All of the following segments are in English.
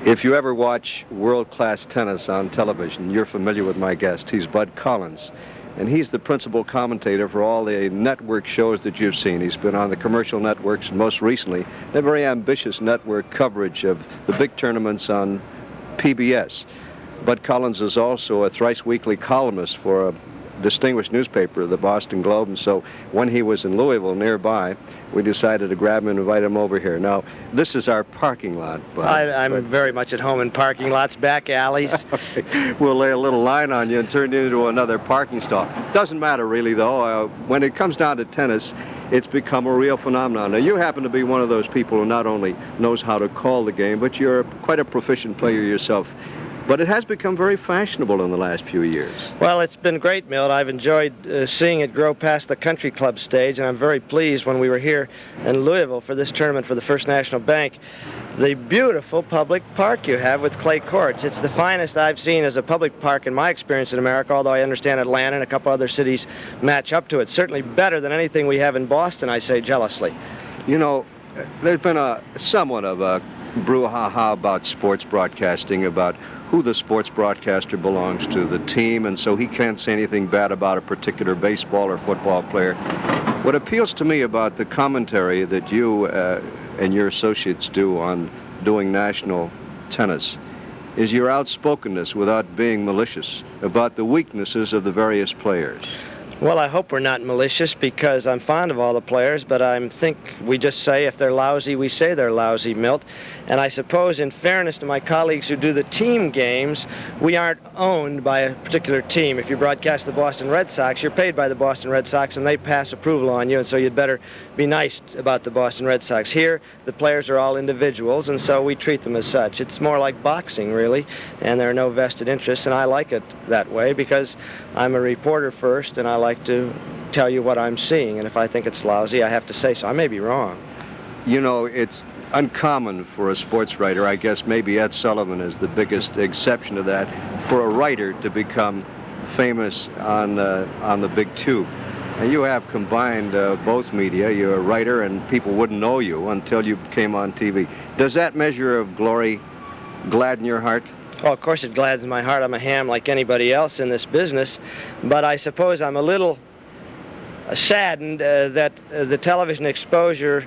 If you ever watch world-class tennis on television, you're familiar with my guest. He's Bud Collins, and he's the principal commentator for all the network shows that you've seen. He's been on the commercial networks, and most recently, a very ambitious network coverage of the big tournaments on PBS. Bud Collins is also a thrice-weekly columnist for a distinguished newspaper, the Boston Globe, and so when he was in Louisville nearby, we decided to grab him and invite him over here. Now, this is our parking lot. I'm very much at home in parking lots, back alleys. We'll lay a little line on you and turn it into another parking stall. Doesn't matter really, though. When it comes down to tennis, it's become a real phenomenon. Now, you happen to be one of those people who not only knows how to call the game, but you're quite a proficient player yourself. But it has become very fashionable in the last few years. Well, it's been great, Milt. I've enjoyed seeing it grow past the country club stage, and I'm very pleased when we were here in Louisville for this tournament for the First National Bank. The beautiful public park you have with clay courts. It's the finest I've seen as a public park in my experience in America, although I understand Atlanta and a couple other cities match up to it. Certainly better than anything we have in Boston, I say jealously. You know, there's been somewhat of a brouhaha about sports broadcasting, about who the sports broadcaster belongs to, the team, and so he can't say anything bad about a particular baseball or football player. What appeals to me about the commentary that you and your associates do on doing national tennis is your outspokenness without being malicious about the weaknesses of the various players. Well, I hope we're not malicious because I'm fond of all the players, but I think we just say if they're lousy, we say they're lousy, Milt. And I suppose in fairness to my colleagues who do the team games, we aren't owned by a particular team. If you broadcast the Boston Red Sox, you're paid by the Boston Red Sox and they pass approval on you, and so you'd better be nice about the Boston Red Sox. Here, the players are all individuals, and so we treat them as such. It's more like boxing, really, and there are no vested interests, and I like it that way because I'm a reporter first, and I like to tell you what I'm seeing, and if I think it's lousy, I have to say so. I may be wrong. You know, it's uncommon for a sports writer, I guess maybe Ed Sullivan is the biggest exception to that, for a writer to become famous on the big tube. And you have combined both media. You're a writer, and people wouldn't know you until you came on TV. Does that measure of glory gladden your heart? Oh, of course it gladdens my heart. I'm a ham like anybody else in this business, but I suppose I'm a little saddened that the television exposure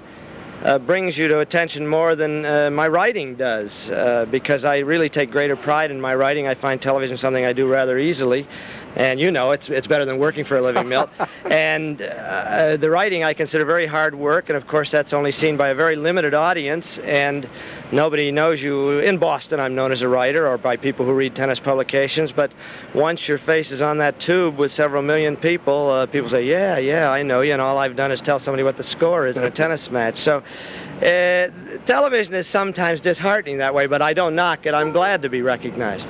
brings you to attention more than my writing does, because I really take greater pride in my writing. I find television something I do rather easily, and you know it's better than working for a living, Milt. And the writing I consider very hard work, and of course that's only seen by a very limited audience, and nobody knows you. In Boston, I'm known as a writer, or by people who read tennis publications, but once your face is on that tube with several million people, people say, yeah, I know you, and all I've done is tell somebody what the score is in a tennis match. So television is sometimes disheartening that way, but I don't knock it. I'm glad to be recognized.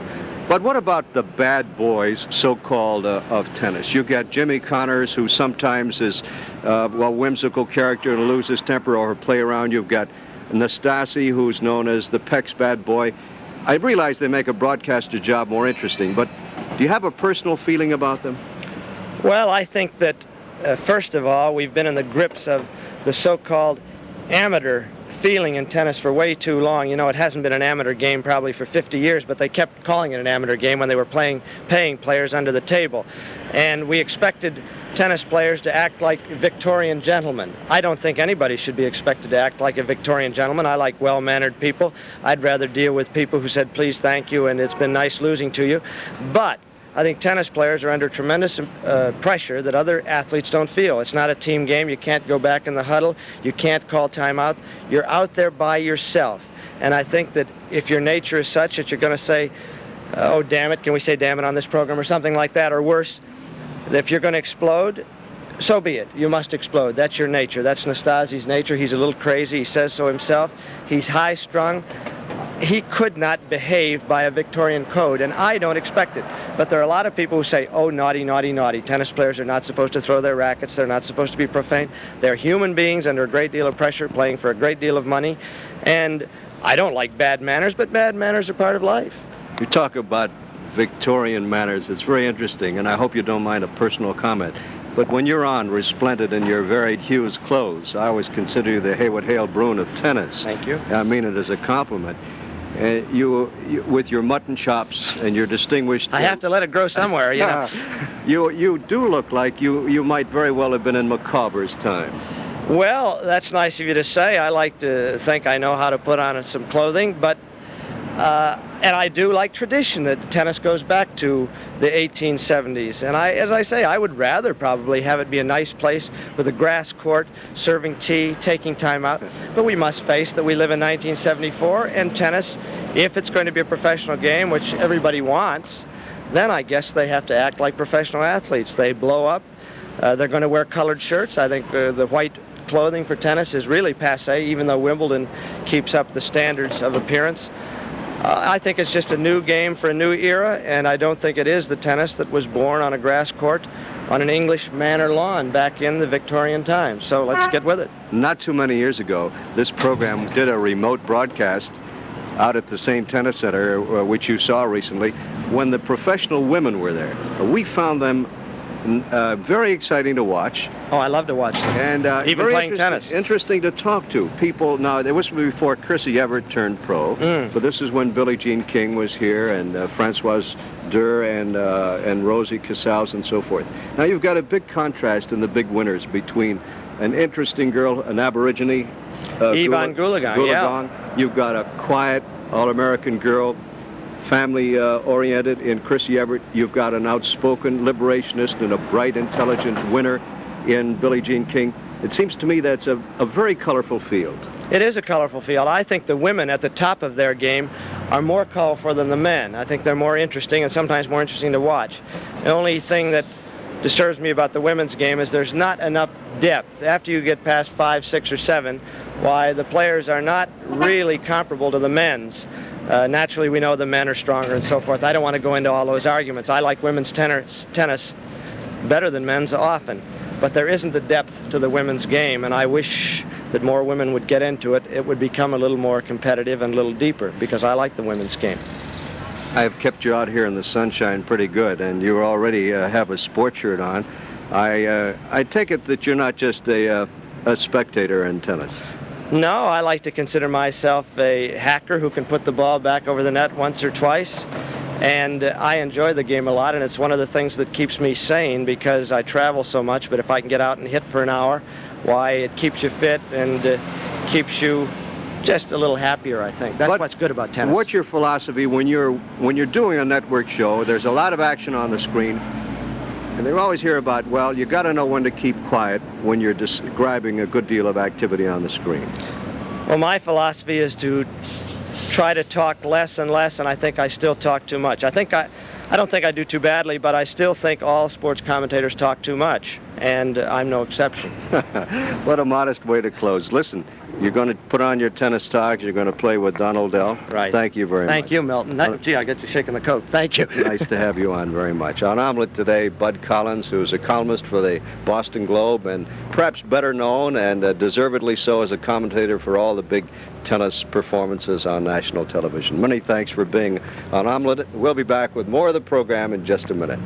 But what about the bad boys, so-called, of tennis? You get Jimmy Connors, who sometimes is, whimsical character and loses temper or play around. You've got Nastasi, who's known as the Peck's bad boy. I realize they make a broadcaster job more interesting, but do you have a personal feeling about them? Well, I think that, first of all, we've been in the grips of the so-called amateur feeling in tennis for way too long. You know, it hasn't been an amateur game probably for 50 years, but they kept calling it an amateur game when they were paying players under the table. And we expected tennis players to act like Victorian gentlemen. I don't think anybody should be expected to act like a Victorian gentleman. I like well-mannered people. I'd rather deal with people who said, please, thank you, and it's been nice losing to you. But I think tennis players are under tremendous pressure that other athletes don't feel. It's not a team game. You can't go back in the huddle. You can't call timeout. You're out there by yourself. And I think that if your nature is such that you're going to say, oh, damn it, can we say damn it on this program or something like that, or worse, that if you're going to explode, so be it. You must explode. That's your nature. That's Nastasi's nature. He's a little crazy. He says so himself. He's high-strung. He could not behave by a Victorian code, and I don't expect it. But there are a lot of people who say, oh, naughty, naughty, naughty. Tennis players are not supposed to throw their rackets. They're not supposed to be profane. They're human beings under a great deal of pressure, playing for a great deal of money. And I don't like bad manners, but bad manners are part of life. You talk about Victorian manners. It's very interesting, and I hope you don't mind a personal comment. But when you're on resplendent in your varied hues clothes, I always consider you the Haywood Hale Broun of tennis. Thank you. I mean it as a compliment. you with your mutton chops and your distinguished... I have to let it grow somewhere, you know. You do look like you might very well have been in Macauber's time. Well, that's nice of you to say. I like to think I know how to put on some clothing, but and I do like tradition that tennis goes back to the 1870s. And as I say, I would rather probably have it be a nice place with a grass court, serving tea, taking time out. But we must face that we live in 1974, and tennis, if it's going to be a professional game, which everybody wants, then I guess they have to act like professional athletes. They blow up. They're going to wear colored shirts. I think the white clothing for tennis is really passé, even though Wimbledon keeps up the standards of appearance. I think it's just a new game for a new era, and I don't think it is the tennis that was born on a grass court on an English manor lawn back in the Victorian times. So let's get with it. Not too many years ago, this program did a remote broadcast out at the same tennis center, which you saw recently, when the professional women were there. We found them very exciting to watch. Oh, I love to watch them. And even playing tennis. Interesting to talk to. People, now, it was before Chrissy Everett turned pro, but this is when Billie Jean King was here, and Françoise Durr and Rosie Casals and so forth. Now, you've got a big contrast in the big winners between an interesting girl, an Aborigine, Yvonne Goolagong, yeah. You've got a quiet, all-American girl, family-oriented in Chrissy Everett. You've got an outspoken liberationist and a bright, intelligent winner in Billie Jean King. It seems to me that's a very colorful field. It is a colorful field. I think the women at the top of their game are more colorful than the men. I think they're more interesting and sometimes more interesting to watch. The only thing that disturbs me about the women's game is there's not enough depth. After you get past 5, 6, or 7, why the players are not really comparable to the men's. Naturally, we know the men are stronger and so forth. I don't want to go into all those arguments. I like women's tennis better than men's often. But there isn't the depth to the women's game, and I wish that more women would get into it. It would become a little more competitive and a little deeper, because I like the women's game. I've kept you out here in the sunshine pretty good, and you already have a sports shirt on. I take it that you're not just a spectator in tennis. No, I like to consider myself a hacker who can put the ball back over the net once or twice. And I enjoy the game a lot, and it's one of the things that keeps me sane, because I travel so much. But if I can get out and hit for an hour, why, it keeps you fit and keeps you just a little happier, I think. That's what's good about tennis. What's your philosophy when you're doing a network show? There's a lot of action on the screen, and they always hear about, well, you got to know when to keep quiet when you're describing a good deal of activity on the screen. Well, my philosophy is to try to talk less and less, and I think I still talk too much. I don't think I do too badly, but I still think all sports commentators talk too much, and I'm no exception. What a modest way to close. Listen, you're going to put on your tennis togs, you're going to play with Donald Dell. Right. Thank you very much. Thank you, Milton. Gee, I get you shaking the coat. Thank you. Nice to have you on very much. On Omelette today, Bud Collins, who's a columnist for the Boston Globe, and perhaps better known, and deservedly so, as a commentator for all the big tennis performances on national television. Many thanks for being on Omelette. We'll be back with more of the program in just a minute.